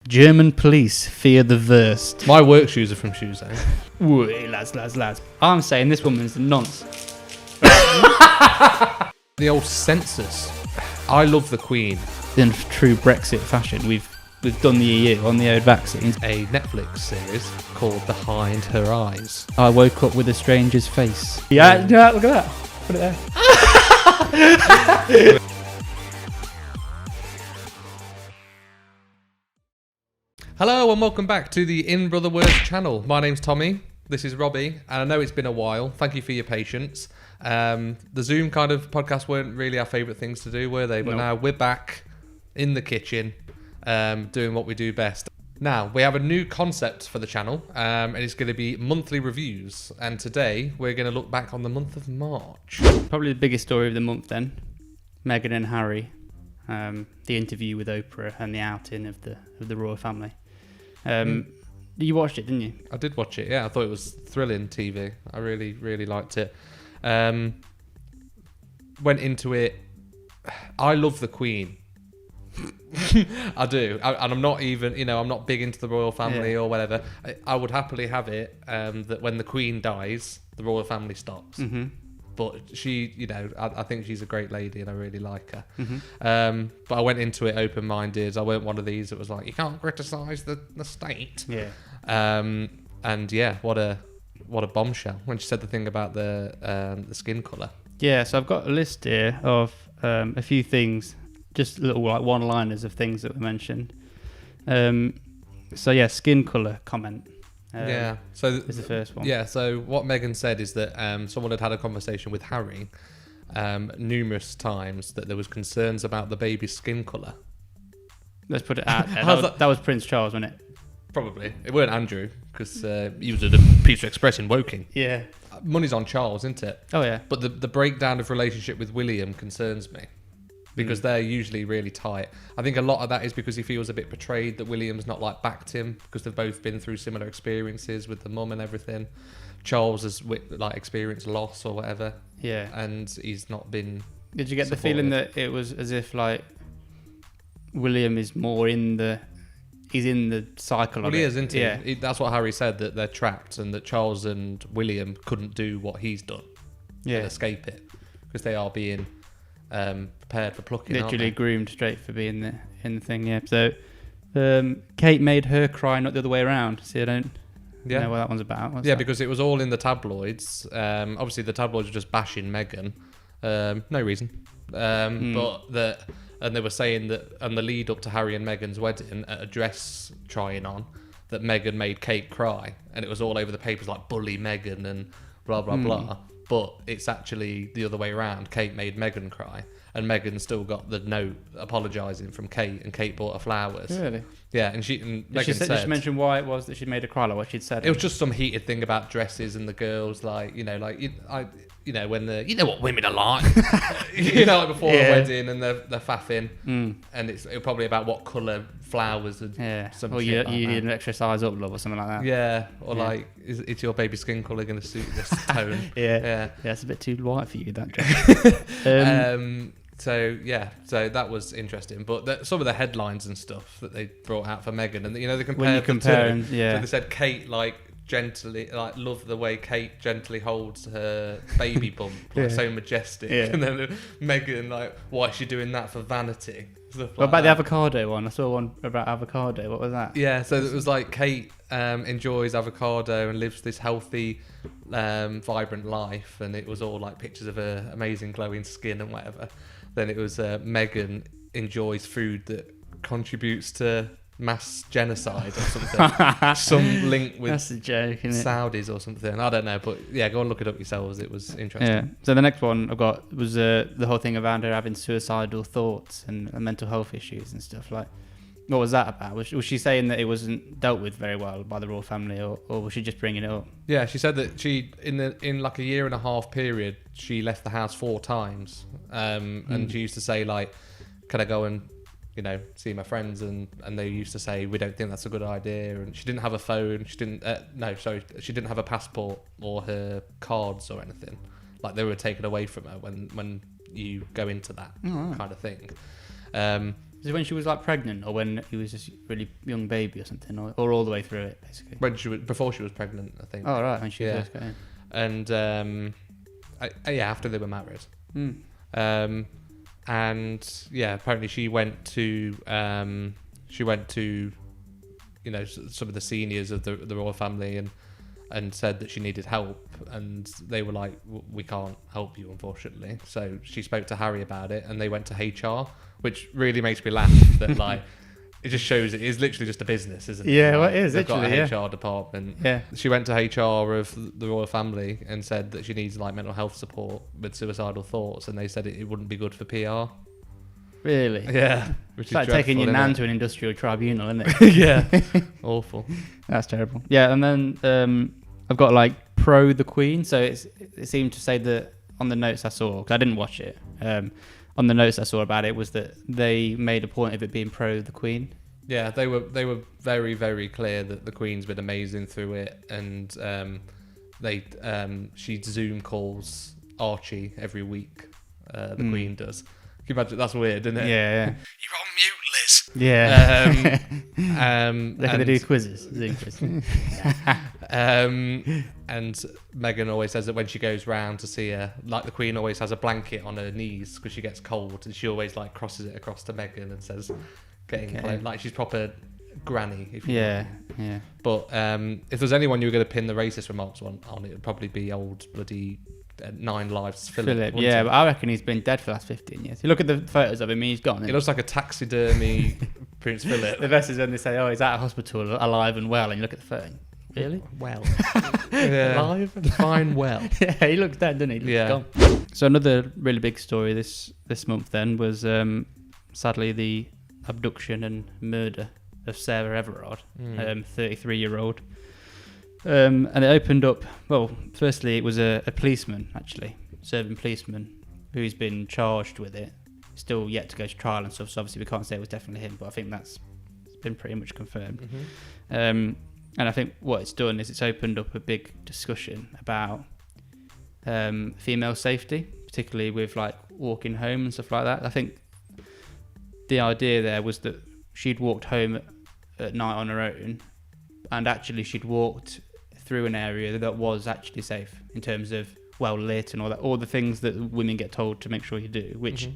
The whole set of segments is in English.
German police fear the worst. My work shoes are from Shoes, eh? Wait, lads. I'm saying this woman's a nonce. The old census. I love the Queen. In true Brexit fashion, we've done the EU on the old vaccines. A Netflix series called Behind Her Eyes. I woke up with a stranger's face. Yeah, look at that. Put it there. Hello and welcome back to the In Brother Words channel. My name's Tommy. This is Robbie, and I know it's been a while. Thank you for your patience. The Zoom kind of podcasts weren't really our favourite things to do, were they? But Now we're back in the kitchen, doing what we do best. Now, we have a new concept for the channel, and it's going to be monthly reviews. And today, we're going to look back on the month of March. Probably the biggest story of the month then. Meghan and Harry. The interview with Oprah and the outing of the royal family. You watched it, didn't you? I did watch it, yeah. I thought it was thrilling TV. I really, really liked it. Went into it. I love the Queen. I do. And I'm not even, I'm not big into the royal family or whatever. I would happily have it that when the Queen dies, the royal family stops. Mm-hmm. But she, I think she's a great lady and I really like her. Mm-hmm. But I went into it open-minded. I weren't one of these that was like, you can't criticise the state. Yeah. And yeah, what a bombshell when she said the thing about the skin colour. Yeah, so I've got a list here of a few things, just little like one-liners of things that were mentioned. So yeah, skin colour comment. So is the first one. Yeah, so what Meghan said is that someone had a conversation with Harry numerous times that there was concerns about the baby's skin colour. Let's put it out there. That was Prince Charles, wasn't it? Probably. It weren't Andrew, because he was at a Pizza Express in Woking. Yeah. Money's on Charles, isn't it? Oh, yeah. But the breakdown of relationship with William concerns me. Because they're usually really tight. I think a lot of that is because he feels a bit betrayed that William's not backed him, because they've both been through similar experiences with the mum and everything. Charles has experienced loss or whatever. Yeah. And he's not been. Did you get supportive. the feeling that it was as if William is more in the cycle of it? Well, he is, isn't he? Yeah. That's what Harry said, that they're trapped and that Charles and William couldn't do what he's done. Yeah. And escape it. Because they are being prepared for plucking, literally groomed straight for being in the thing. Yeah. So Kate made her cry, not the other way around. See, I don't know what that one's about. What's that? Because it was all in the tabloids. Obviously the tabloids were just bashing Meghan. No reason. And they were saying that on the lead up to Harry and Meghan's wedding, at a dress trying on, that Meghan made Kate cry, and it was all over the papers like bully Meghan and blah blah blah. But it's actually the other way around. Kate made Meghan cry, and Meghan still got the note apologising from Kate, and Kate bought her flowers. Really? Yeah, and Meghan did she mention why it was that she made her cry, like what she'd said? It was just some heated thing about dresses and the girls, when what women are like, before a wedding and they're faffing, and it's probably about what colour flowers and something. Or you need an extra size up, love, or something like that. Yeah, or is your baby's skin colour going to suit this tone? Yeah, it's a bit too white for you, that dress. So that was interesting. But some of the headlines and stuff that they brought out for Meghan, and they compared them to. So they said Kate gently, love the way Kate gently holds her baby bump, so majestic. Yeah. And then Meghan, why is she doing that for vanity? What about the avocado one? I saw one about avocado. What was that? Yeah, so it was Kate enjoys avocado and lives this healthy, vibrant life, and it was all pictures of her amazing glowing skin and whatever. Then it was Meghan enjoys food that contributes to mass genocide or something. Some link with that's a joke, isn't it? Saudis or something. I don't know, but yeah, go and look it up yourselves. It was interesting. Yeah. So the next one I've got was the whole thing around her having suicidal thoughts and mental health issues and stuff. What was that about? Was she saying that it wasn't dealt with very well by the royal family, or was she just bringing it up? Yeah, she said that she in a year and a half period she left the house 4 times, and she used to say can I go and see my friends, and they used to say we don't think that's a good idea, and she didn't have a phone, she didn't have a passport or her cards or anything, they were taken away from her when you go into that kind of thing. Is it when she was like pregnant, or when he was just a really young baby or something, or all the way through it basically? Before she was pregnant, I think. Oh right, when she was first going. And after they were married. And yeah, apparently she went to you know, some of the seniors of the royal family and said that she needed help, and they were like, we can't help you, unfortunately. So she spoke to Harry about it, and they went to HR, which really makes me laugh that like it just shows it is literally just a business, isn't it? Yeah, like, well, it is. They've got literally, a HR department. Yeah. She went to HR of the royal family and said that she needs like mental health support with suicidal thoughts, and they said it wouldn't be good for PR. Really? Yeah. Which It's like taking your nan to an industrial tribunal, isn't it? Yeah. Awful. That's terrible. Yeah, and then I've got like pro the Queen. So it seemed to say that on the notes I saw, because I didn't watch it, on the notes I saw about it was that they made a point of it being pro the Queen. Yeah, they were very, very clear that the Queen's been amazing through it, and she Zoom calls Archie every week. The Queen does. Can you imagine? That's weird, isn't it? Yeah. You're on mute, Liz. Yeah. They do quizzes. Zoom quizzes. And Meghan always says that when she goes round to see her, like the Queen always has a blanket on her knees because she gets cold, and she always like crosses it across to Meghan and says, "Getting close." Like she's proper granny. If you Yeah. But if there's anyone you were going to pin the racist remarks on, it would probably be old bloody 9 Lives Philip. Yeah, but I reckon he's been dead for the last 15 years. You look at the photos of him, he's gone. He looks like a taxidermy Prince Philip. The best is when they say, "Oh, he's out of hospital, alive and well," and you look at the photo. Really? Well. Alive and fine well. Yeah, he looks dead, doesn't he? He looks Yeah. gone. So another really big story this month then was sadly the abduction and murder of Sarah Everard, 33-year-old. And it opened up, well, firstly it was a policeman, actually, serving policeman, who's been charged with it. Still yet to go to trial and stuff, so obviously we can't say it was definitely him, but I think that's been pretty much confirmed. And I think what it's done is it's opened up a big discussion about female safety, particularly with like walking home and stuff like that. I think the idea there was that she'd walked home at night on her own, and actually she'd walked through an area that was actually safe in terms of well lit and all the things that women get told to make sure you do, which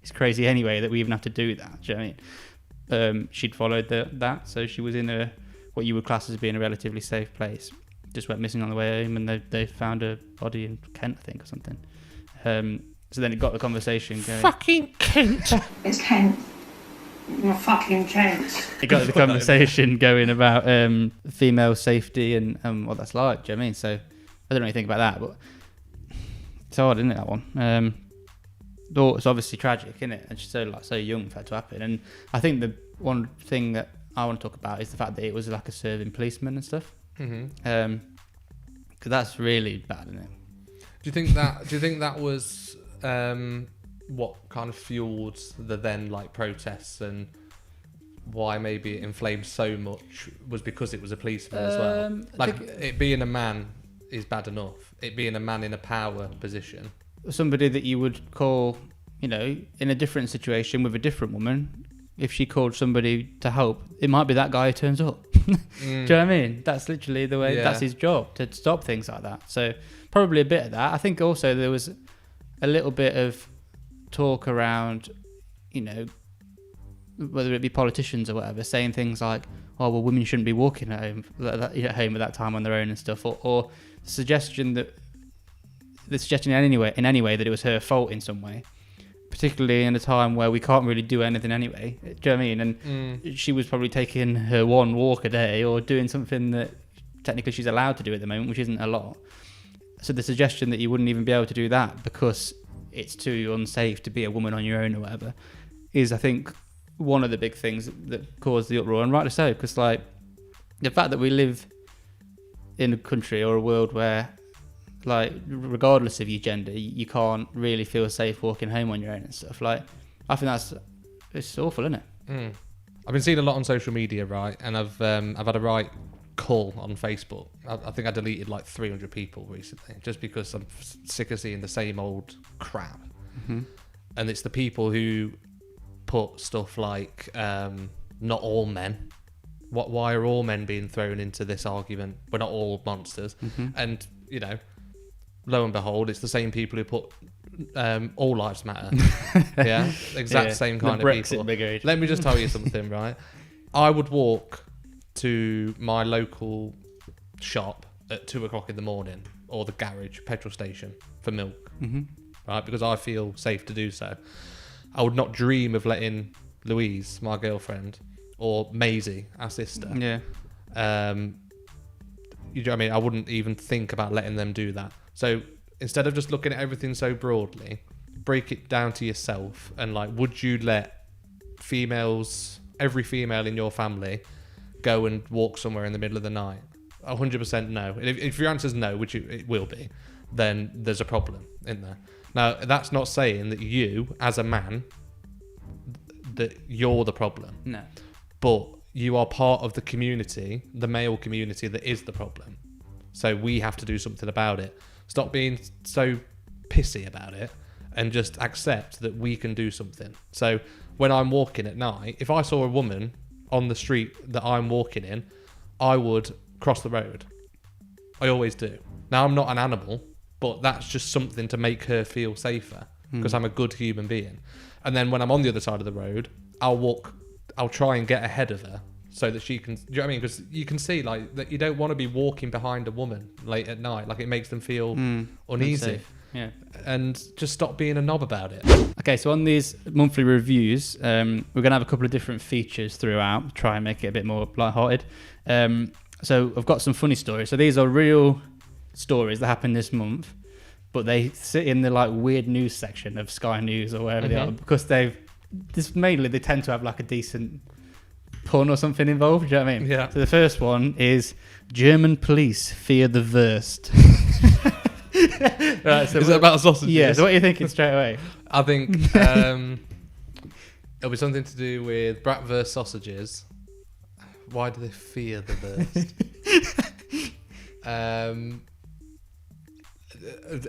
is crazy anyway that we even have to do that. Do you know what I mean? She'd followed that, so she was in what you would class as being a relatively safe place. Just went missing on the way home, and they found her body in Kent, I think, or something. So then it got the conversation going. Fucking Kent. It's Kent. You're fucking Kent. It got the conversation going about female safety and what that's like. Do you know what I mean? So I don't know anything about that, but it's hard, isn't it, that one? It's obviously tragic, isn't it? And she's so young for that to happen. And I think the one thing that I want to talk about is the fact that it was like a serving policeman and stuff. Because that's really bad, isn't it? Do you think that was what kind of fueled the then like protests, and why maybe it inflamed so much was because it was a policeman as well? Like it being a man is bad enough. It being a man in a power position, somebody that you would call, in a different situation with a different woman, if she called somebody to help, it might be that guy who turns up. Do you know what I mean? That's literally the way. That's his job, to stop things like that. So probably a bit of that. I think also there was a little bit of talk around, whether it be politicians or whatever, saying things like, "Oh, well, women shouldn't be walking at home at that time on their own and stuff," or the suggestion in any way that it was her fault in some way, particularly in a time where we can't really do anything anyway. Do you know what I mean? And she was probably taking her one walk a day or doing something that technically she's allowed to do at the moment, which isn't a lot. So the suggestion that you wouldn't even be able to do that because it's too unsafe to be a woman on your own or whatever is, I think, one of the big things that caused the uproar, and rightly so, because like the fact that we live in a country or a world where, like, regardless of your gender, you can't really feel safe walking home on your own and stuff. Like, I think it's awful, isn't it? I've been seeing a lot on social media, right? And I've had a right cull on Facebook. I think I deleted like 300 people recently just because I'm sick of seeing the same old crap. And it's the people who put stuff like not all men. Why are all men being thrown into this argument? We're not all monsters. And, you know, lo and behold, it's the same people who put all lives matter. Yeah, exact same kind of people. Brigade. Let me just tell you something, right? I would walk to my local shop at 2:00 in the morning, or the garage, petrol station, for milk, right? Because I feel safe to do so. I would not dream of letting Louise, my girlfriend, or Maisie, our sister. Yeah. You know what I mean? I wouldn't even think about letting them do that. So instead of just looking at everything so broadly, break it down to yourself and like, would you let females, every female in your family, go and walk somewhere in the middle of the night? 100% no. If your answer is no, which it will be, then there's a problem in there. Now, that's not saying that you, as a man, that you're the problem. No. But you are part of the community, the male community, that is the problem. So we have to do something about it. Stop being so pissy about it and just accept that we can do something. So when I'm walking at night, if I saw a woman on the street that I'm walking in, I would cross the road. I always do. Now, I'm not an animal, but that's just something to make her feel safer because I'm a good human being. And then when I'm on the other side of the road, I'll try and get ahead of her so that she can, do you know what I mean? Because you can see like that you don't want to be walking behind a woman late at night. Like it makes them feel uneasy. Unsafe. Yeah. And just stop being a knob about it. Okay, so on these monthly reviews, we're going to have a couple of different features throughout, try and make it a bit more lighthearted. So I've got some funny stories. So these are real stories that happened this month, but they sit in the like weird news section of Sky News or wherever they are, because they tend to have like a decent pun or something involved. Do you know what I mean? Yeah. So the first one is German police fear the worst. Right, so is it about sausages? Yeah. So what are you thinking straight away? I think it'll be something to do with bratwurst sausages. Why do they fear the worst?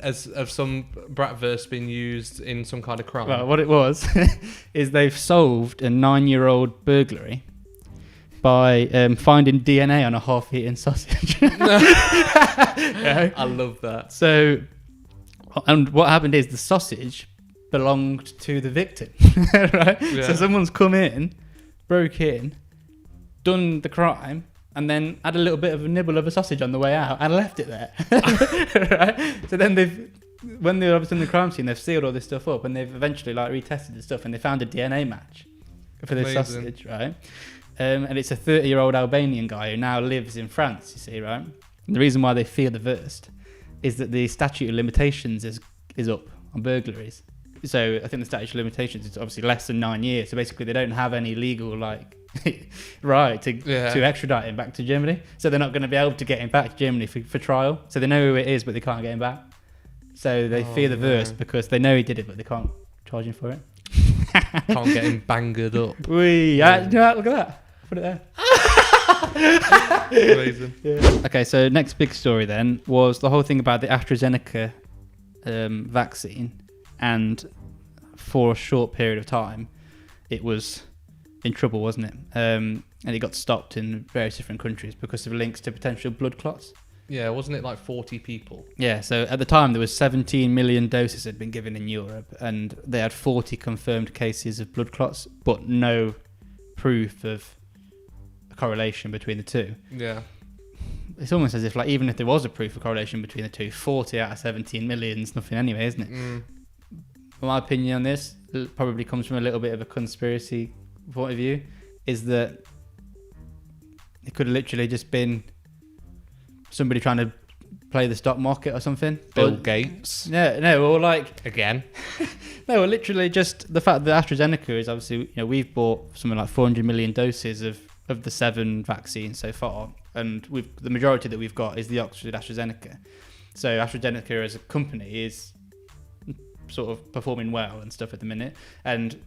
As some bratwurst been used in some kind of crime. Well, what it was is they've solved a 9-year-old burglary by finding DNA on a half-eaten sausage. Yeah. I love that. So, and what happened is the sausage belonged to the victim, right? Yeah. So someone's come in, broke in, done the crime, and then had a little bit of a nibble of a sausage on the way out and left it there. Right? So then when they've obviously done the crime scene, they've sealed all this stuff up and they've eventually like retested the stuff and they found a DNA match for this sausage, right? And it's a 30-year-old Albanian guy who now lives in France, you see, right? And the reason why they fear the worst is that the statute of limitations is up on burglaries. So I think the statute of limitations is obviously less than 9 years. So basically they don't have any legal right to extradite him back to Germany. So they're not going to be able to get him back to Germany for trial. So they know who it is, but they can't get him back. So they fear the worst because they know he did it, but they can't charge him for it. Can't get him banged up. Look at that. Put it there. Amazing. Yeah. Okay, so next big story then was the whole thing about the AstraZeneca vaccine, and for a short period of time it was in trouble, wasn't it? And it got stopped in various different countries because of links to potential blood clots. Yeah, wasn't it like 40 people? Yeah, so at the time there was 17 million doses had been given in Europe, and they had 40 confirmed cases of blood clots, but no proof of a correlation between the two. Yeah. It's almost as if, like, even if there was a proof of correlation between the two, 40 out of 17 million is nothing anyway, isn't it? My opinion on this probably comes from a little bit of a conspiracy point of view, is that it could have literally just been somebody trying to play the stock market or something. Bill Gates. No, or like... Again. No, literally just the fact that AstraZeneca is obviously, you know, we've bought something like 400 million doses of the 7 vaccines so far, and the majority that we've got is the Oxford AstraZeneca. So AstraZeneca as a company is sort of performing well and stuff at the minute, and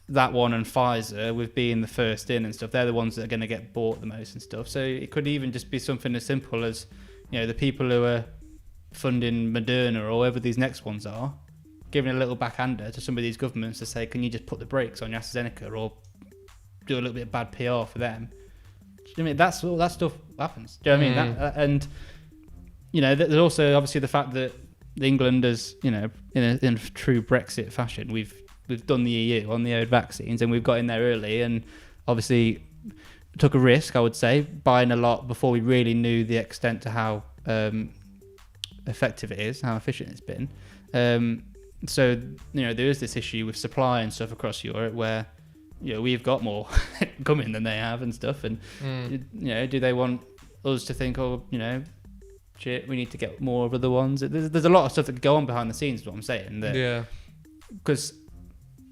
that one and Pfizer, with being the first in and stuff, they're the ones that are going to get bought the most and stuff. So it could even just be something as simple as, you know, the people who are funding Moderna or whoever these next ones are giving a little backhander to some of these governments to say, can you just put the brakes on AstraZeneca or do a little bit of bad PR for them? Do you know what I mean? That's all that stuff happens. Do you know what I mean? And there's also obviously the fact that England is, in a true Brexit fashion, we've done the EU on the old vaccines, and we've got in there early, and obviously took a risk, I would say, buying a lot before we really knew the extent to how effective it is, how efficient it's been. So there is this issue with supply and stuff across Europe where we've got more coming than they have and stuff, and do they want us to think, shit, we need to get more of other ones? There's a lot of stuff that could go on behind the scenes, is what I'm saying. Because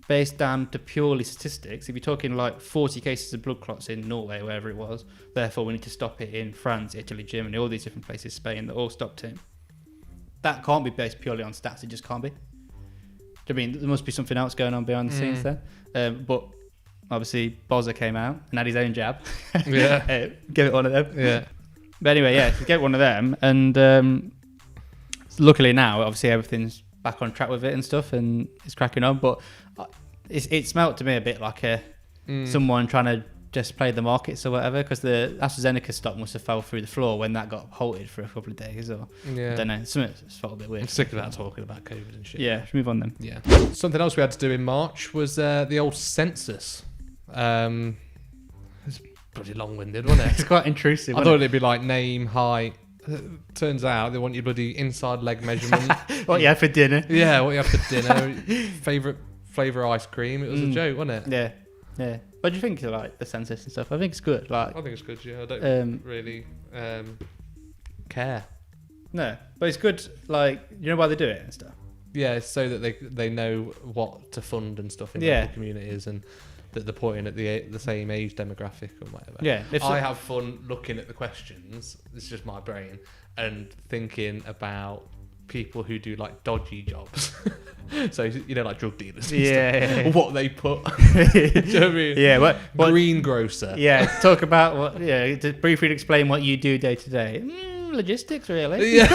based down to purely statistics, if you're talking like 40 cases of blood clots in Norway, wherever it was, therefore we need to stop it in France, Italy, Germany, all these different places, Spain, that all stopped it. That can't be based purely on stats. It just can't be. I mean, there must be something else going on behind the scenes there. But obviously, Bozza came out and had his own jab. Yeah. Give it one of them. Yeah. But anyway, get one of them. And luckily now, obviously, everything's back on track with it and stuff, and it's cracking on. But it smelt to me a bit like someone trying to just play the markets or whatever, because the AstraZeneca stock must have fell through the floor when that got halted for a couple of days, or I don't know, something just felt a bit weird. I'm sick of that talking about COVID and shit. Yeah, let's move on then. Yeah. Something else we had to do in March was the old census. It's bloody long-winded, wasn't it? It's quite intrusive. I thought it'd be like name, height. Turns out they want your bloody inside leg measurement. What you had for dinner. Yeah, what you had for dinner. Favourite flavour ice cream. It was a joke, wasn't it? Yeah, yeah. What do you think of like the census and stuff? I think it's good. Like, I think it's good. Yeah, I don't really care. No, but it's good. Like, you know why they do it and stuff. Yeah, it's so that they know what to fund and stuff in local communities, and that they're putting at the same age demographic or whatever. Yeah, I have fun looking at the questions. It's just my brain, and thinking about people who do like dodgy jobs. So like drug dealers. And stuff. What they put. Do you know what I mean? Yeah. What greengrocer. Yeah. Talk about what. Yeah. To briefly explain what you do day to day. Logistics, really. Yeah.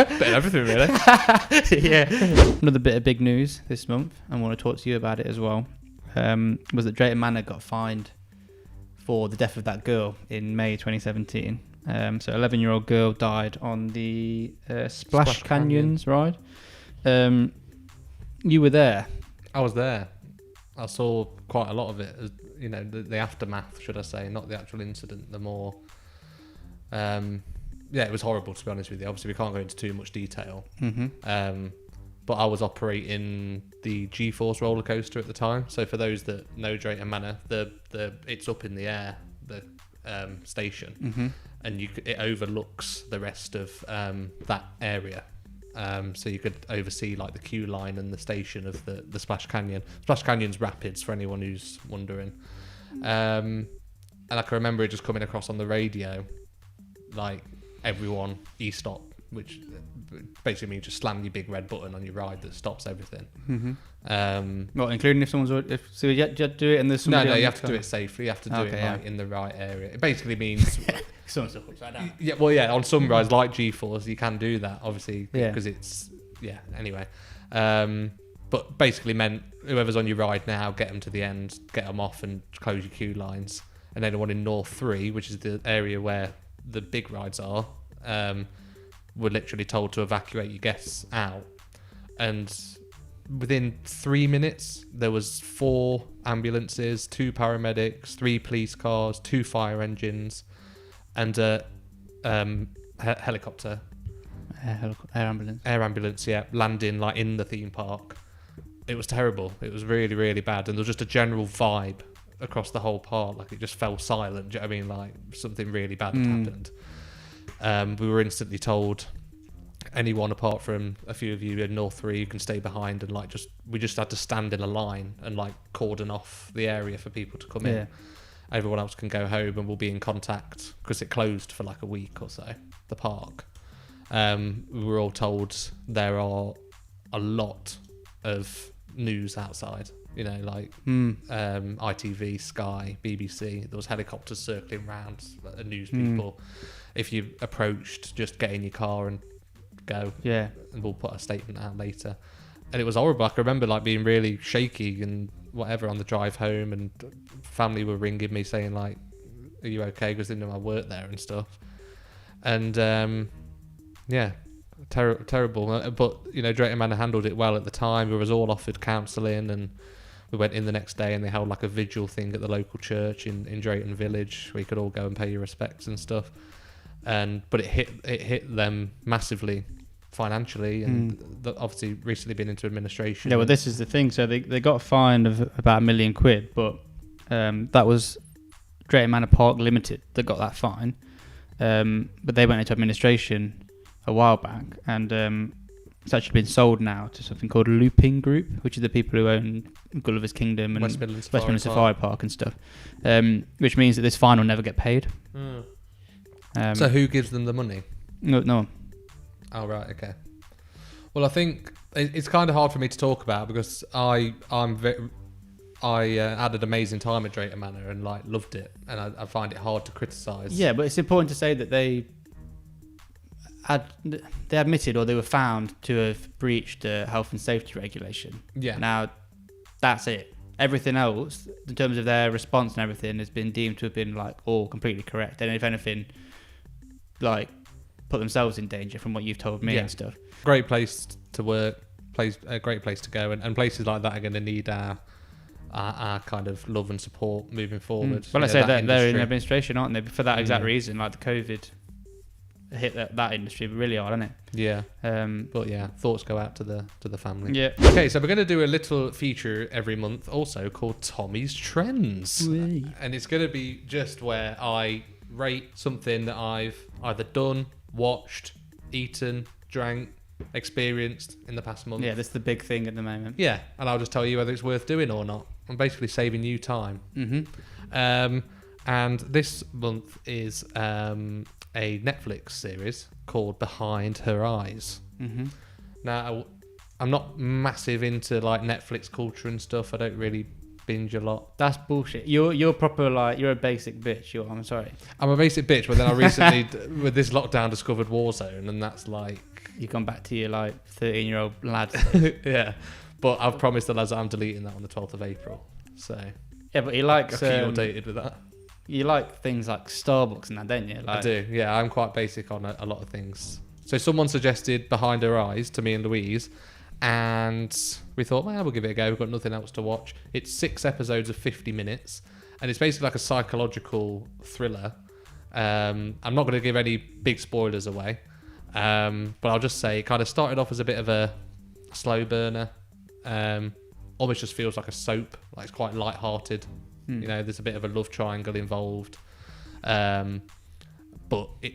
Bit of everything, really. Yeah. Another bit of big news this month, and I want to talk to you about it as well. Was that Drayton Manor got fined for the death of that girl in May 2017. So 11-year-old girl died on the Splash Canyons ride. You were there. I was there. I saw quite a lot of it. The aftermath, should I say, not the actual incident. The more, it was horrible, to be honest with you. Obviously, we can't go into too much detail. Mm-hmm. But I was operating the G-Force roller coaster at the time. So for those that know Drayton Manor, it's up in the air, the station, and it overlooks the rest of that area. So you could oversee like the queue line and the station of the Splash Canyon. Splash Canyon's rapids, for anyone who's wondering. And I can remember it just coming across on the radio, like, everyone e-stop, which basically means just slam your big red button on your ride that stops everything. Well, including if someone's so you have to do it and there's somebody. No, you have to do it safely. You have to do it in the right area. It basically means some stuff upside down. Yeah, well, yeah, on some rides like G-Force, you can do that, obviously, because it's anyway. But basically meant whoever's on your ride now, get them to the end, get them off, and close your queue lines. And then the one in North 3, which is the area where the big rides are, were literally told to evacuate your guests out. And within 3 minutes, there was 4 ambulances, 2 paramedics, 3 police cars, 2 fire engines, and a helicopter. Air ambulance. Air ambulance, yeah, landing like in the theme park. It was terrible. It was really, really bad. And there was just a general vibe across the whole park. Like, it just fell silent. Do you know what I mean? Like, something really bad had happened. We were instantly told, anyone apart from a few of you in North 3, you can stay behind, and we just had to stand in a line and like cordon off the area for people to come in. Everyone else can go home, and we'll be in contact, because it closed for like a week or so, the park. We were all told there are a lot of news outside, like ITV, Sky, BBC. There was helicopters circling around, news people. If you approached, just get in your car and go. Yeah. And we'll put a statement out later. and it was horrible. I can remember like being really shaky and whatever on the drive home, and family were ringing me saying like, "Are you okay?" Because they know I work there and stuff. And terrible. But you know, Drayton Manor handled it well at the time. We was all offered counselling, and we went in the next day, and they held like a vigil thing at the local church in Drayton Village, where you could all go and pay your respects and stuff. But it hit them massively financially, and obviously recently been into administration. Yeah, well, this is the thing. So they got a fine of about £1 million, but that was Drayton Manor Park Limited that got that fine. But they went into administration a while back, and it's actually been sold now to something called Looping Group, which is the people who own Gulliver's Kingdom and West Midlands Safari Park and stuff. Which means that this fine will never get paid. So who gives them the money? No one. Oh, right, okay. Well, I think it's kind of hard for me to talk about because I had an amazing time at Drayton Manor and like loved it, and I find it hard to criticise. Yeah, but it's important to say that they admitted, or they were found to have breached the health and safety regulation. Yeah. Now, that's it. Everything else, in terms of their response and everything, has been deemed to have been like all completely correct, and if anything, like put themselves in danger from what you've told me and stuff. Great place to work, a great place to go, and places like that are going to need our kind of love and support moving forward. Well, I say that they're in administration, aren't they? For that exact reason, like the COVID hit that industry really hard, hasn't it? Yeah. But yeah, thoughts go out to the family. Yeah. Okay, so we're going to do a little feature every month, also called Tommy's Trends, and it's going to be just where I rate something that I've either done, watched, eaten, drank, experienced in the past month. Yeah, that's the big thing at the moment. Yeah, and I'll just tell you whether it's worth doing or not. I'm basically saving you time. And this month is a Netflix series called Behind Her Eyes. Now, I'm not massive into like Netflix culture and stuff. I don't really binge a lot. That's bullshit. You're proper like, you're a basic bitch. I'm sorry. I'm a basic bitch, but then I recently with this lockdown discovered Warzone, and that's like you've gone back to your like 13-year-old lad. Yeah, but I've promised the lads that I'm deleting that on the 12th of April. So yeah, but he likes I'll keep you updated with that. You like things like Starbucks and that, don't you? Like, I do. Yeah, I'm quite basic on a lot of things. So someone suggested Behind Her Eyes to me and Louise, and we thought, well, we'll give it a go. We've got nothing else to watch. It's 6 episodes of 50 minutes, and it's basically like a psychological thriller. I'm not going to give any big spoilers away, but I'll just say it kind of started off as a bit of a slow burner. Almost just feels like a soap. Like it's quite light-hearted. You know, there's a bit of a love triangle involved, but it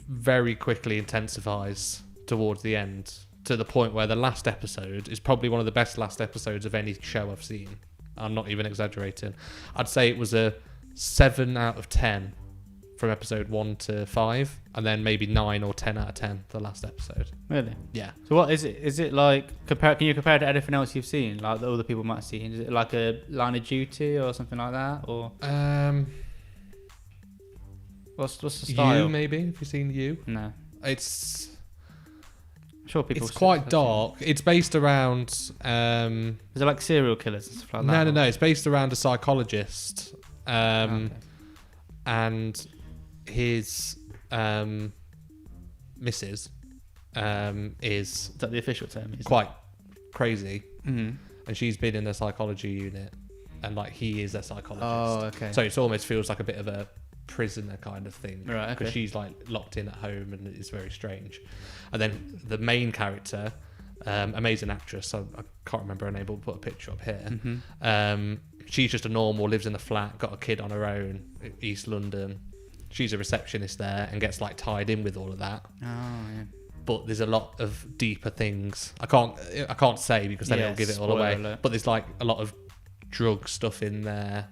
very quickly intensifies towards the end, to the point where the last episode is probably one of the best last episodes of any show I've seen. I'm not even exaggerating. I'd say it was a 7 out of 10 from episode 1 to 5, and then maybe 9 or 10 out of 10 the last episode. Really? Yeah. So what is it? Is it like can you compare it to anything else you've seen, like that other people might have seen? Is it like a Line of Duty or something like that, or what's the style? You maybe? Have you seen You? No. It's Sure, people. It's quite dark. It's based around. Is it like serial killers and stuff like that? No. It's based around a psychologist, Okay. and his missus is that the official term? Is quite crazy, Mm-hmm. and she's been in a psychology unit, and like he is a psychologist. Oh, okay. So it almost feels like a bit of a prisoner kind of thing, Right, okay. Because she's like locked in at home, and it's very strange. And then the main character, amazing actress, I can't remember her name, but we'll put a picture up here. Mm-hmm. She's just a normal, lives in a flat, got a kid on her own, East London. She's a receptionist there and gets like tied in with all of that. Oh, yeah. But there's a lot of deeper things. I can't say because then it'll give it all away. Alert. But there's like a lot of drug stuff in there,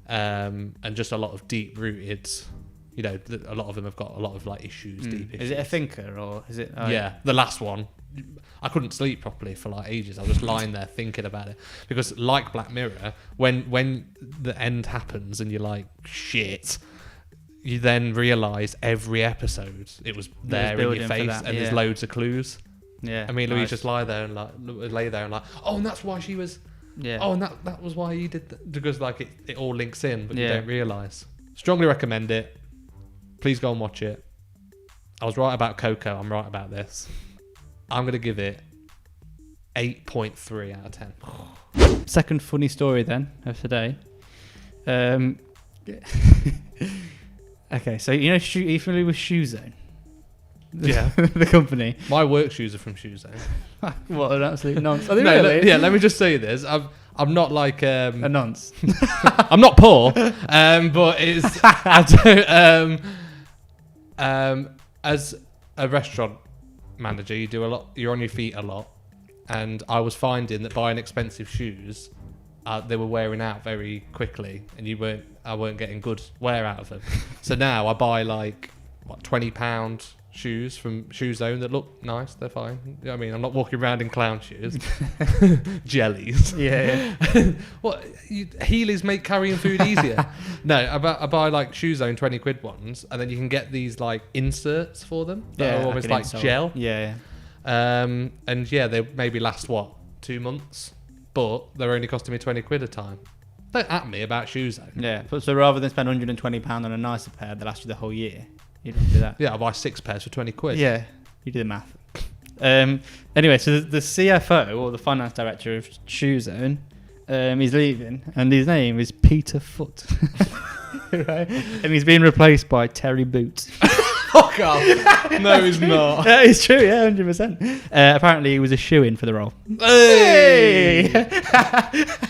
and just a lot of deep rooted. You know, a lot of them have got a lot of like issues, deep issues. Is it a thinker or is it? Oh, yeah, the last one. I couldn't sleep properly for like ages. I was just lying there thinking about it because, like Black Mirror, when the end happens and you're like, shit, you then realise every episode it was there in your face, and there's loads of clues. Yeah. And me and Louise nice. just lay there and like, oh, and that's why she was. Yeah. Oh, and that was why you did that. Because like it all links in, but you Yeah. don't realise. Strongly recommend it. Please go and watch it. I was right about Coco. I'm right about this. I'm going to give it 8.3 out of 10. Second funny story then of today. Okay, so you know, are you familiar with Shoe Zone? Yeah. The company. My work shoes are from Shoe Zone. What an absolute nonsense. Are they No, really? let me just say this. I'm not like A nonce. I'm not poor, but it's I don't, as a restaurant manager, you do a lot. You're on your feet a lot, and I was finding that buying expensive shoes, they were wearing out very quickly, and I weren't getting good wear out of them. So now I buy like £20 shoes from Shoe Zone that look nice. They're fine. You know what I mean, I'm not walking around in clown shoes. Jellies. Yeah. What? Heelys make carrying food easier. No, I buy like Shoe Zone 20 quid ones, and then you can get these like inserts for them that are almost an like insole. gel. Yeah. And yeah, they maybe last 2 months, but they're only costing me 20 quid a time. Don't at me about Shoe Zone. Yeah. So rather than spend £120 on a nicer pair that lasts you the whole year, you don't do that. Yeah, I buy 6 pairs for 20 quid. Yeah. You do the math. Anyway, so the CFO or the finance director of Shoe Zone, he's leaving, and his name is Peter Foot. Right? And he's being replaced by Terry Boot. Fuck off. No, he's not. Yeah, it's true, yeah, 100%. Apparently he was a shoo-in for the role. Hey!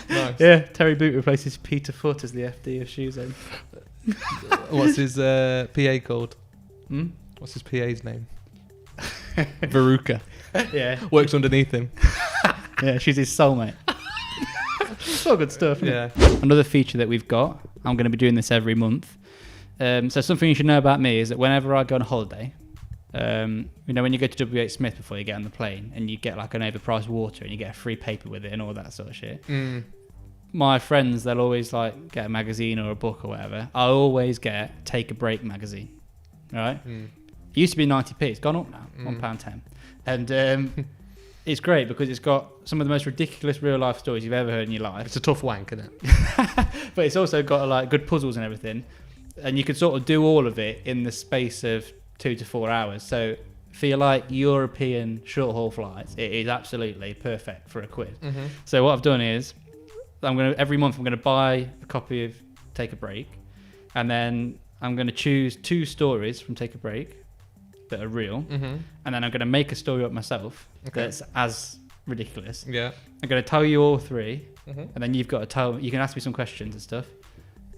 Nice. Yeah, Terry Boot replaces Peter Foot as the FD of Shoe Zone. What's his PA called? Hmm? What's his PA's name? Veruca. Yeah. Works underneath him. Yeah, she's his soulmate. It's all good stuff, isn't Yeah. it? Another feature that we've got, I'm going to be doing this every month. So something you should know about me is that whenever I go on holiday, you know, when you go to WH Smith before you get on the plane and you get like an overpriced water and you get a free paper with it and all that sort of shit. Mm. My friends, they'll always like get a magazine or a book or whatever. I always get Take a Break magazine, right? Mm. It used to be 90p. It's gone up now, £1.10. And it's great because it's got some of the most ridiculous real life stories you've ever heard in your life. It's a tough wank, isn't it? But it's also got like good puzzles and everything. And you can sort of do all of it in the space of 2 to 4 hours. So for your like European short haul flights, it is absolutely perfect for £1. Mm-hmm. So what I've done is every month I'm gonna buy a copy of Take a Break, and then I'm gonna choose 2 stories from Take a Break that are real, Mm-hmm. and then I'm gonna make a story up myself Okay. that's as ridiculous. Yeah. I'm gonna tell you all 3, Mm-hmm. and then you've got to you can ask me some questions and stuff,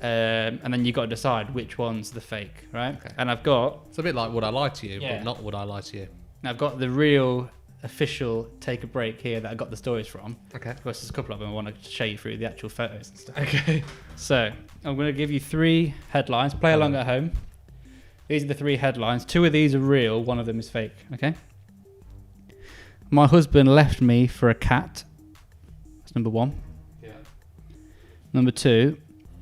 and then you've got to decide which one's the fake, right? Okay. And I've got It's a bit like Would I Lie to You, Yeah. but not Would I Lie to You. the real official Take a Break here that I got the stories from. Okay. Of course, there's a couple of them I want to show you through the actual photos and stuff. Okay. So I'm going to give you 3 headlines. Play along at home. These are the 3 headlines. 2 of these are real. 1 of them is fake. Okay. My husband left me for a cat. That's number 1. Yeah. Number 2.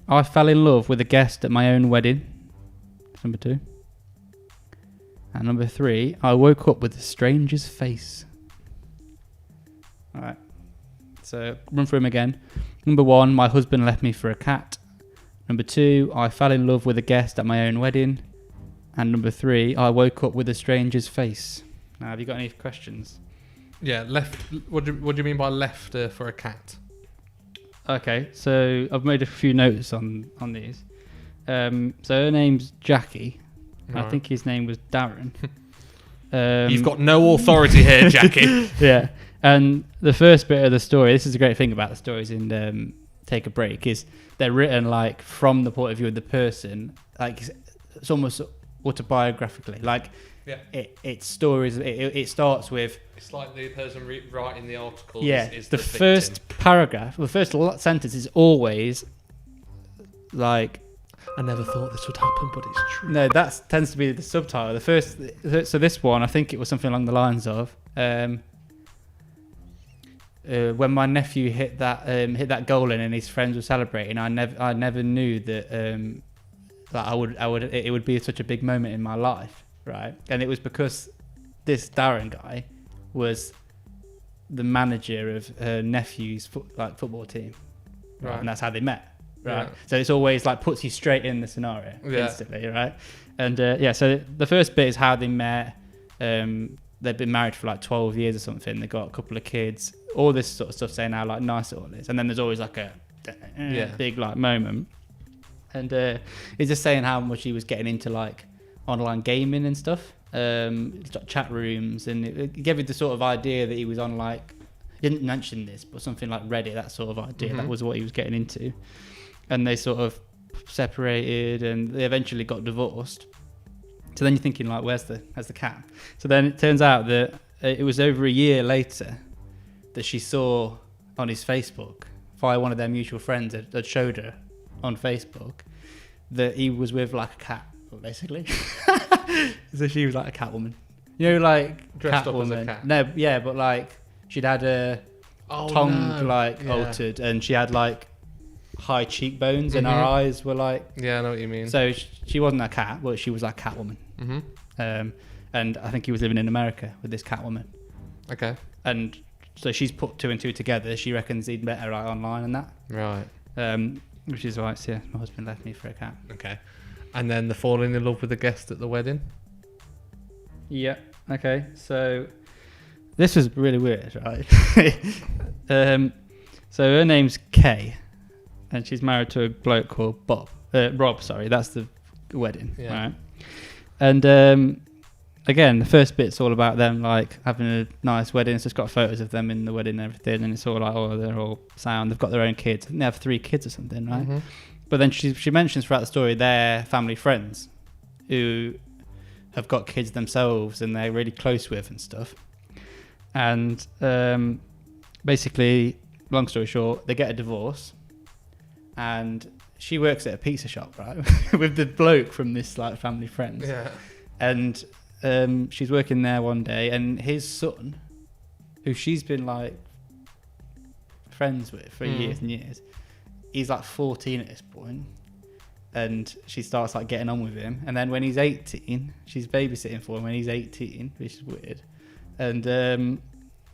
I fell in love with a guest at my own wedding. That's number 2. And number 3. I woke up with a stranger's face. All right. So run through them again. Number 1. My husband left me for a cat. Number 2. I fell in love with a guest at my own wedding. And number 3. I woke up with a stranger's face. Now, have you got any questions? Yeah, left. What do you mean by left for a cat? Okay, so I've made a few notes on these. So her name's Jackie. I Right. think his name was Darren. You've got no authority here, Jackie. Yeah, and the first bit of the story, this is a great thing about the stories in Take a Break, is they're written like from the point of view of the person, like it's almost autobiographically. Like Yeah. it's stories. It starts with It's like the person writing the article. yeah. Is The victim. first paragraph, the first sentence is always like. I never thought this would happen, but it's true. No, that tends to be the subtitle. The first, so this one, I think it was something along the lines of, when my nephew hit that goal in and his friends were celebrating, I never knew that that it would be such a big moment in my life, right? And it was because this Darren guy was the manager of her nephew's football team, right? And that's how they met, right? So it's always like puts you straight in the scenario instantly, right? And so the first bit is how they met. They've been married for like 12 years or something. They got a couple of kids. All this sort of stuff, saying how like nice it all is. And then there's always like a big like moment. And he's just saying how much he was getting into like online gaming and stuff. Chat rooms, and it gave you the sort of idea that he was on like, he didn't mention this, but something like Reddit, that sort of idea. That was what he was getting into. And they sort of separated, and they eventually got divorced. So then you're thinking like, where's the cat? So then it turns out that it was over a year later that she saw on his Facebook, via one of their mutual friends that showed her on Facebook, that he was with like a cat, basically. So she was like a cat woman. You know, like dressed cat up woman. as a cat. No, yeah, but like she'd had her tongue altered, and she had like high cheekbones, and her eyes were like. Yeah, I know what you mean. So she wasn't a cat, but she was like cat woman. And I think he was living in America with this cat woman. Okay. And so she's put two and two together. She reckons he'd met her like online and that. Right. Which is why my husband left me for a cat. Okay. And then the falling in love with the guest at the wedding. Yeah. Okay. So this was really weird, right? So her name's Kay, and she's married to a bloke called Rob. Sorry, that's the wedding. Yeah. Right. And again, the first bit's all about them like having a nice wedding. So it's got photos of them in the wedding and everything, and it's all like, oh, they're all sound. They've got their own kids. I think they have 3 kids or something, right? But then she mentions throughout the story their family friends who have got kids themselves and they're really close with and stuff. And basically, long story short, they get a divorce, and she works at a pizza shop, right, with the bloke from this like family friends. Yeah. And she's working there one day, and his son, who she's been like friends with for years and years, he's like 14 at this point, and she starts like getting on with him. And then when he's 18, she's babysitting for him when he's 18, which is weird. And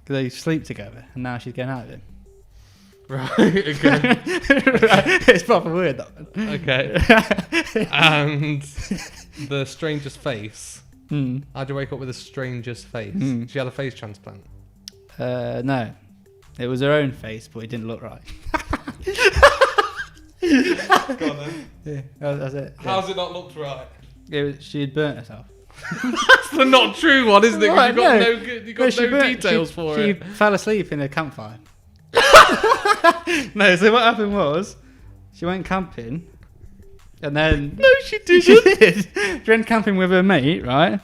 they sleep together, and now she's getting out of him. Right. Okay. Right. It's proper weird, that one. Okay. And the strangest face. How'd you wake up with a stranger's face? She had a face transplant. No, it was her own face, but it didn't look right. Go on then. Yeah, that's it. Yeah. How's it not looked right? She had burnt herself. That's the not true one, isn't it? Right, You got no details for it. She fell asleep in a campfire. No, so what happened was she went camping, and then No, she didn't. she did. She went camping with her mate, right?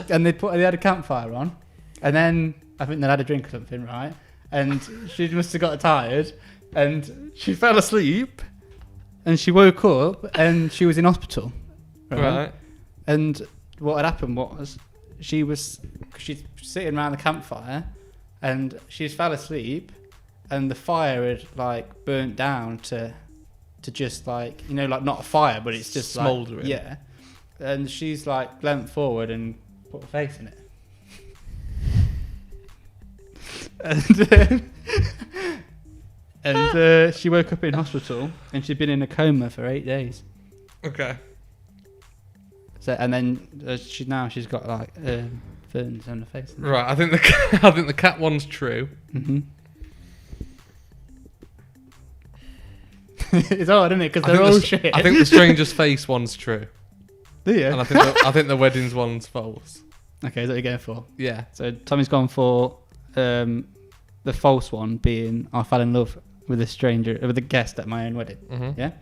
And they had a campfire on, and then I think they had a drink or something, right? And she must have got tired, and she fell asleep, and she woke up, and she was in hospital, right? And what had happened was she's sitting around the campfire, and she fell asleep, and the fire had like burnt down to just like, you know, like not a fire, but it's just smouldering. Like, yeah. And she's like leant forward and put her face in it. And she woke up in hospital, and she'd been in a coma for 8 days. Okay. So, and then she's got like ferns on her face. Right. I think the cat one's true. It's hard, isn't it? Because they're all shit. I think the stranger's face one's true. Do you? And I think the wedding's one's false. Okay, is that what you're going for? Yeah. So Tommy's gone for the false one, being I fell in love with a guest at my own wedding. Yeah.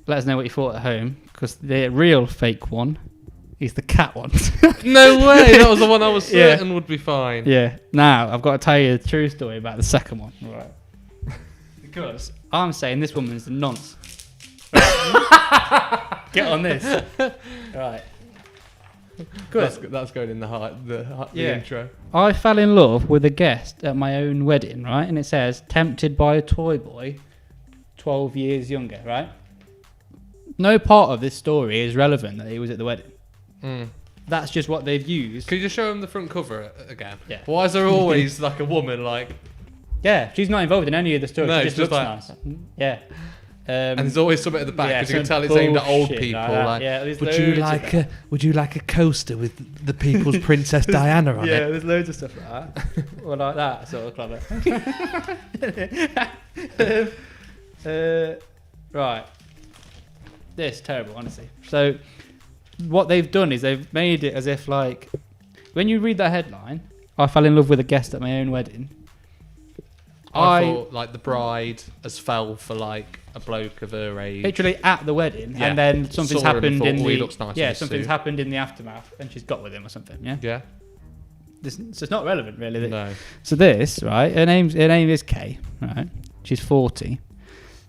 Let us know what you thought at home, because the real fake one is the cat one. No way! That was the one I was certain would be fine. Yeah. Now I've got to tell you the true story about the second one. Right. Because I'm saying this woman's a nonce. Right. Get on this. Right. Good. That's going in the intro. I fell in love with a guest at my own wedding, right? And it says, tempted by a toy boy, 12 years younger, right? No part of this story is relevant that he was at the wedding. that's just what they've used. Can you just show him the front cover again? Yeah. Why is there always like a woman like? Yeah, she's not involved in any of the stories. No, she it's just just looks nice. Yeah. And there's always something at the back yeah, because you can tell it's aimed at old bullshit people. that. Like, Yeah, there's would you loads of like that. a coaster with the People's Princess Diana on Yeah, it? there's loads of stuff like that. Or like that, sort of clever. Right. This is terrible, honestly. So, what they've done is they've made it as if, like, when you read that headline, I fell in love with a guest at my own wedding. I thought like the bride has fell for like a bloke of her age. Literally at the wedding, Yeah. and then something's Saw him happened thought, in "Oh, he the looks nice in his something's suit." happened in the aftermath, and she's got with him or something. Yeah, Yeah. so it's not relevant really. No. So this, right? Her name is Kay, right? She's 40,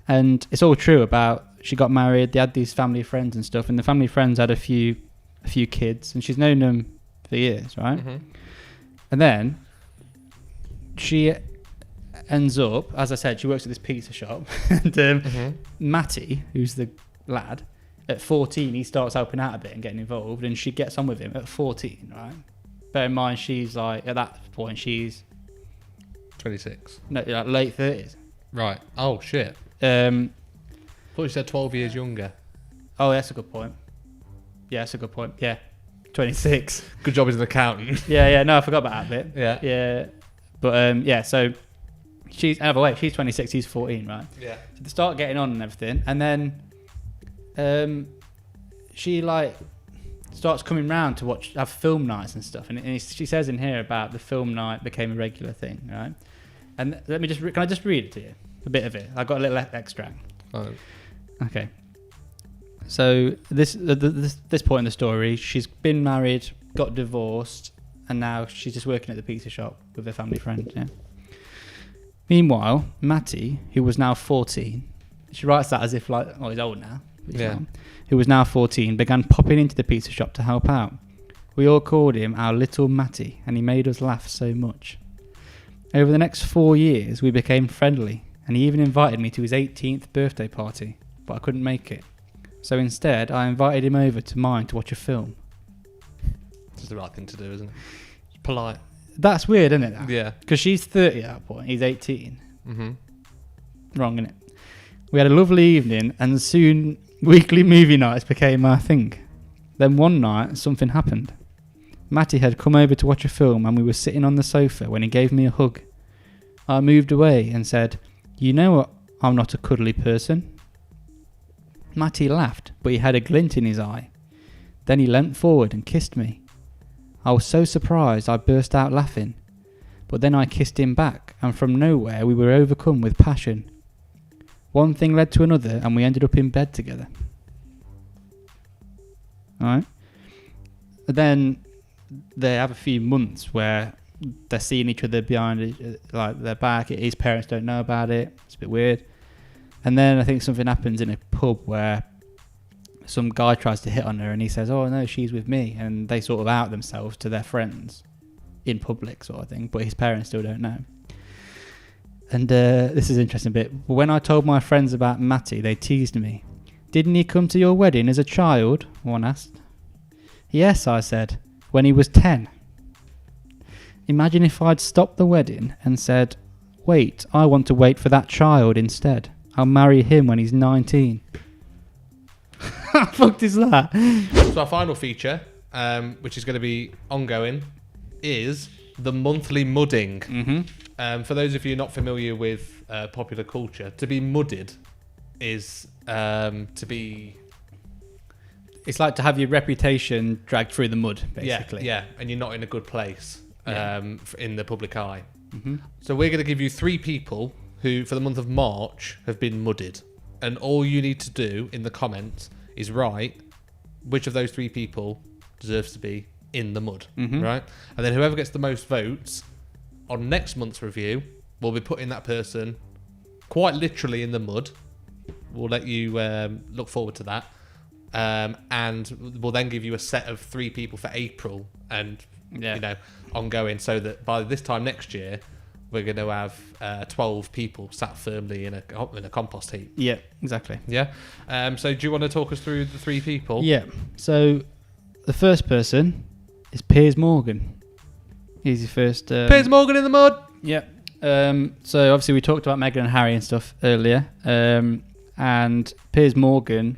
and it's all true about she got married. They had these family friends and stuff, and the family friends had a few kids, and she's known them for years, right? Mm-hmm. And then she ends up, as I said, she works at this pizza shop, and Matty, who's the lad, at 14, he starts helping out a bit and getting involved, and she gets on with him at 14, right? Bear in mind, she's like, at that point, she's 26. no, like late 30s. Right. Oh shit. Oh, Thought you said 12 years younger. that's a good point. Yeah, that's a good point. Yeah, 26. Good job as an accountant. Yeah, no, I forgot about that bit. Yeah. Yeah, but yeah, so she's, another way, she's 26, he's 14, right? Yeah. So they start getting on and everything, and then she like starts coming round to have film nights and stuff, and she says in here about the film night became a regular thing, right? And let me just can I just read it to you, a bit of it? I got a little extract. Oh. Okay. So this point in the story, she's been married, got divorced, and now she's just working at the pizza shop with her family friend. Yeah. Meanwhile, Matty, who was now 14, she writes that as if like, oh, he's old now. Yeah. Who was now 14, began popping into the pizza shop to help out. We all called him our little Matty, and he made us laugh so much. Over the next 4 years, we became friendly, and he even invited me to his 18th birthday party, but I couldn't make it. So instead, I invited him over to mine to watch a film. It's the right thing to do, isn't it? It's polite. That's weird, isn't it? That? Yeah. Because she's 30 at that point, he's 18. Mm-hmm. Wrong, innit? We had a lovely evening, and soon weekly movie nights became our thing. Then one night, something happened. Matty had come over to watch a film, and we were sitting on the sofa when he gave me a hug. I moved away and said, "You know what? I'm not a cuddly person." Matty laughed, but he had a glint in his eye. Then he leant forward and kissed me. I was so surprised I burst out laughing. But then I kissed him back, and from nowhere we were overcome with passion. One thing led to another, and we ended up in bed together. Alright? Then they have a few months where they're seeing each other behind like their back. His parents don't know about it. It's a bit weird. And then I think something happens in a pub where some guy tries to hit on her, and he says, "Oh no, she's with me," and they sort of out themselves to their friends in public, sort of thing. But his parents still don't know. And this is an interesting bit. When I told my friends about Matty, they teased me. "Didn't he come to your wedding as a child?" one asked. "Yes," I said, "when he was 10. Imagine if I'd stopped the wedding and said, "Wait, I want to wait for that child instead. I'll marry him when he's 19. How fucked is that? So our final feature, which is going to be ongoing, is the monthly mudding. Mm-hmm. For those of you not familiar with popular culture, to be mudded is to be... It's like to have your reputation dragged through the mud, basically. Yeah, and you're not in a good place in the public eye. Mm-hmm. So we're going to give you 3 people who, for the month of March, have been mudded. And all you need to do in the comments is write which of those 3 people deserves to be in the mud, right? And then whoever gets the most votes on next month's review will be putting that person quite literally in the mud. We'll let you look forward to that. And we'll then give you a set of 3 people for April and ongoing, so that by this time next year we're going to have 12 people sat firmly in a compost heap. Yeah, exactly. Yeah. So do you want to talk us through the 3 people? Yeah. So the first person is Piers Morgan. He's your first. Piers Morgan in the mud. Yeah. So obviously we talked about Meghan and Harry and stuff earlier, and Piers Morgan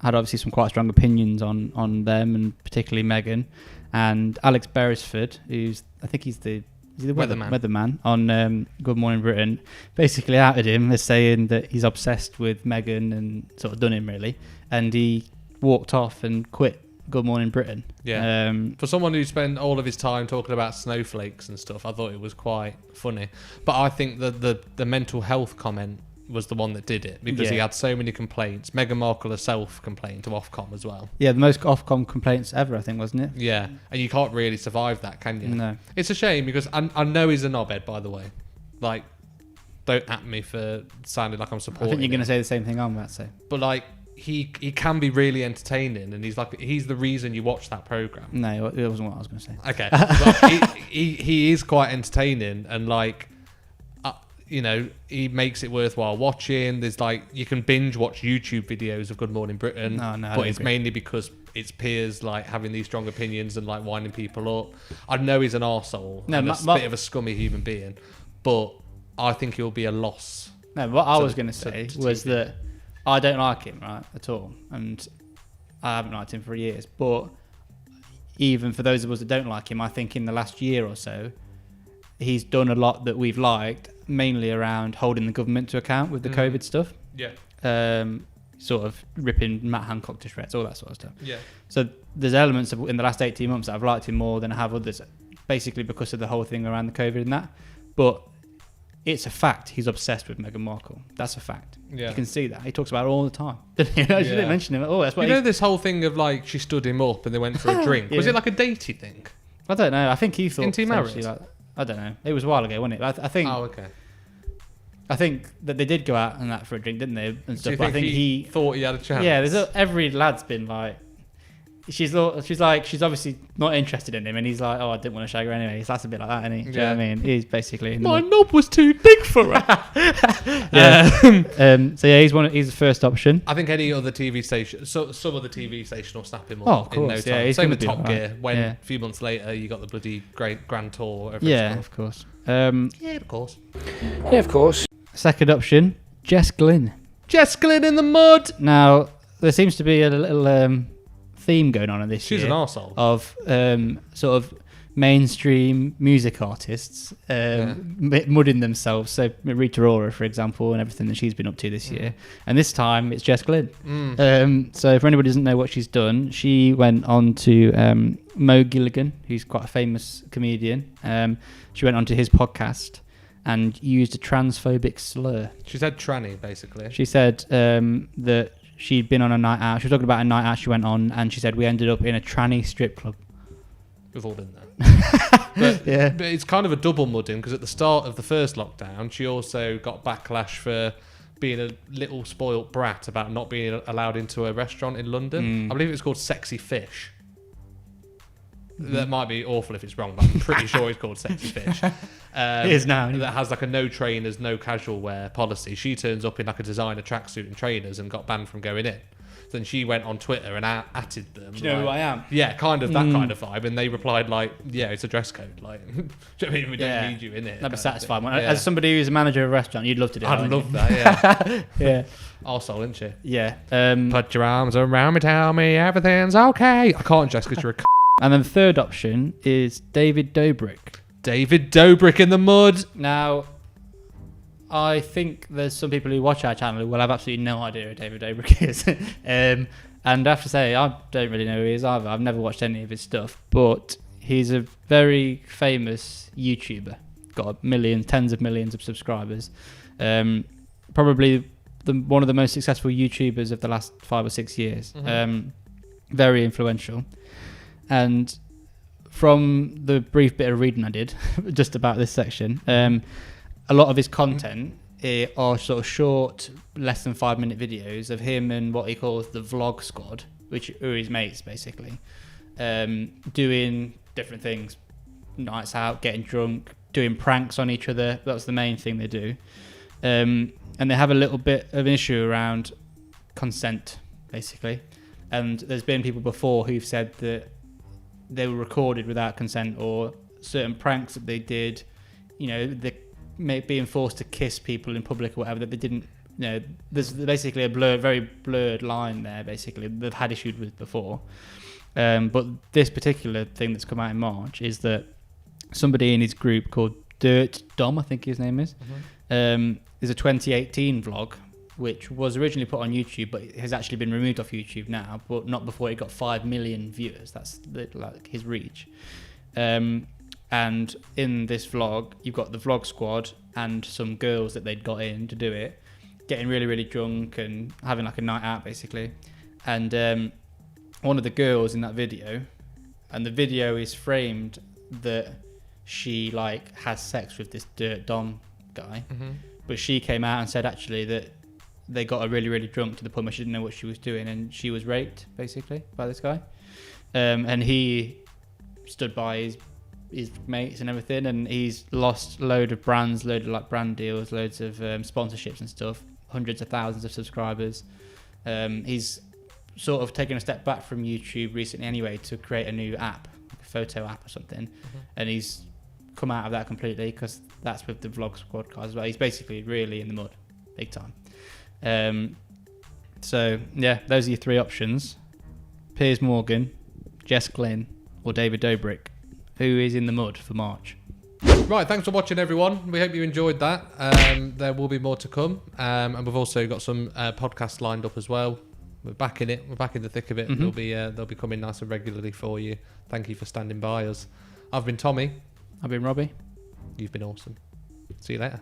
had obviously some quite strong opinions on them, and particularly Meghan. And Alex Beresford, I think he's the weatherman on Good Morning Britain, basically outed him as saying that he's obsessed with Meghan and sort of done him really, and he walked off and quit Good Morning Britain. Yeah. For someone who spent all of his time talking about snowflakes and stuff, I thought it was quite funny. But I think that the mental health comment was the one that did it, because he had so many complaints. Meghan Markle herself complained to Ofcom as well. Yeah, the most Ofcom complaints ever, I think, wasn't it? Yeah, and you can't really survive that, can you? No. It's a shame, because I know he's a knobhead, by the way. Like, don't at me for sounding like I'm supporting I think you're going to him. say the same thing I'm about to say. But like, he can be really entertaining, and he's the reason you watch that program. No, it wasn't what I was going to say. Okay, well, he is quite entertaining, and like, you know, he makes it worthwhile watching. There's like, you can binge watch YouTube videos of Good Morning Britain, but it's mainly because it's Piers like having these strong opinions and like winding people up. I know he's an arsehole and a bit of a scummy human being, but I think he'll be a loss. No, what I was going to say was that I don't like him, right, at all, and I haven't liked him for years. But even for those of us that don't like him, I think in the last year or so, he's done a lot that we've liked, mainly around holding the government to account with the COVID stuff. Yeah. Sort of ripping Matt Hancock to shreds, all that sort of stuff. Yeah. So there's elements of, in the last 18 months that I've liked him more than I have others, basically because of the whole thing around the COVID and that. But it's a fact he's obsessed with Meghan Markle. That's a fact. Yeah. You can see that. He talks about it all the time. I didn't mention him at all. That's what you know, this whole thing of like, she stood him up and they went for a drink. Was it like a datey thing? I don't know. I think he thought... Inti married? Like, I don't know. It was a while ago, wasn't it? I think... Oh, okay. I think that they did go out and that for a drink, didn't they? And stuff. Do you think I think he thought he had a chance? Yeah, every lad's been like... She's obviously not interested in him, and he's like, oh, I didn't want to shag her anyway. So that's a bit like that, isn't he? Do you know what I mean? He's basically... My knob was too big for her. So yeah, he's the first option. I think any other TV station, some other TV station will snap him up of course, in no time. Yeah, Same with Top Gear, when a few months later you got the bloody Grand Tour. Of course. Yeah, of course. Yeah, of course. Second option, Jess Glynne. Jess Glynne in the mud. Now, there seems to be a little theme going on in this year. She's an arsehole. Of sort of mainstream music artists mudding themselves. So Rita Ora, for example, and everything that she's been up to this year. And this time it's Jess Glynne. So for anybody who doesn't know what she's done, she went on to Mo Gilligan, who's quite a famous comedian. She went onto his podcast and used a transphobic slur. She said tranny, basically. She said that she'd been on a night out. She was talking about a night out she went on, and she said we ended up in a tranny strip club. We've all been there. but it's kind of a double mudding, because at the start of the first lockdown, she also got backlash for being a little spoilt brat about not being allowed into a restaurant in London. I believe it was called Sexy Fish. That might be awful if it's wrong, but I'm pretty sure it's called Sexy Fish. It is now. That has like a no trainers, no casual wear policy. She turns up in like a designer tracksuit and trainers and got banned from going in. Then she went on Twitter and atted them. Do you know who I am? Yeah, kind of that kind of vibe. And they replied like, yeah, it's a dress code. Like, do you know what I mean? We don't need you in it. I'd be satisfied. As somebody who's a manager of a restaurant, you'd love to do that. I'd love that, yeah. Yeah. Arsehole, isn't she? Yeah. Put your arms around me, tell me everything's okay. I can't, Jess, because you're a And then the third option is David Dobrik. David Dobrik in the mud. Now, I think there's some people who watch our channel who will have absolutely no idea who David Dobrik is. And I have to say, I don't really know who he is either. I've never watched any of his stuff. But he's a very famous YouTuber. Got millions, tens of millions of subscribers. Probably one of the most successful YouTubers of the last 5 or 6 years. Very influential. And from the brief bit of reading I did just about this section, a lot of his content are sort of short, less than 5 minute videos of him and what he calls the vlog squad, which are his mates basically, doing different things, nights out, getting drunk, doing pranks on each other. That's the main thing they do. And they have a little bit of an issue around consent, basically. And there's been people before who've said that they were recorded without consent, or certain pranks that they did, you know, being forced to kiss people in public or whatever that they didn't. You know, there's basically a very blurred line there. Basically, they've had issues with before. But this particular thing that's come out in March is that somebody in his group called Dirt Dom, I think his name is, is a 2018 vlog, which was originally put on YouTube, but it has actually been removed off YouTube now, but not before it got 5 million viewers. That's like his reach. And in this vlog, you've got the vlog squad and some girls that they'd got in to do it, getting really, really drunk and having like a night out, basically. And one of the girls in that video, and the video is framed that she like has sex with this Dirt Dom guy, but she came out and said actually that they got her really, really drunk to the point where she didn't know what she was doing, and she was raped basically by this guy. And he stood by his mates and everything, and he's lost load of brands, load of like brand deals, loads of sponsorships and stuff, hundreds of thousands of subscribers. He's sort of taken a step back from YouTube recently anyway to create a new app, like a photo app or something, and he's come out of that completely because that's with the vlog squad guys as well. He's basically really in the mud big time. So yeah, those are your three options: Piers Morgan, Jess Glynne, or David Dobrik. Who is in the mud for March? Right, thanks for watching, everyone. We hope you enjoyed that. There will be more to come, and we've also got some podcasts lined up as well. We're back in it. We're back in the thick of it. They'll be coming nice and regularly for you. Thank you for standing by us. I've been Tommy. I've been Robbie. You've been awesome. See you later.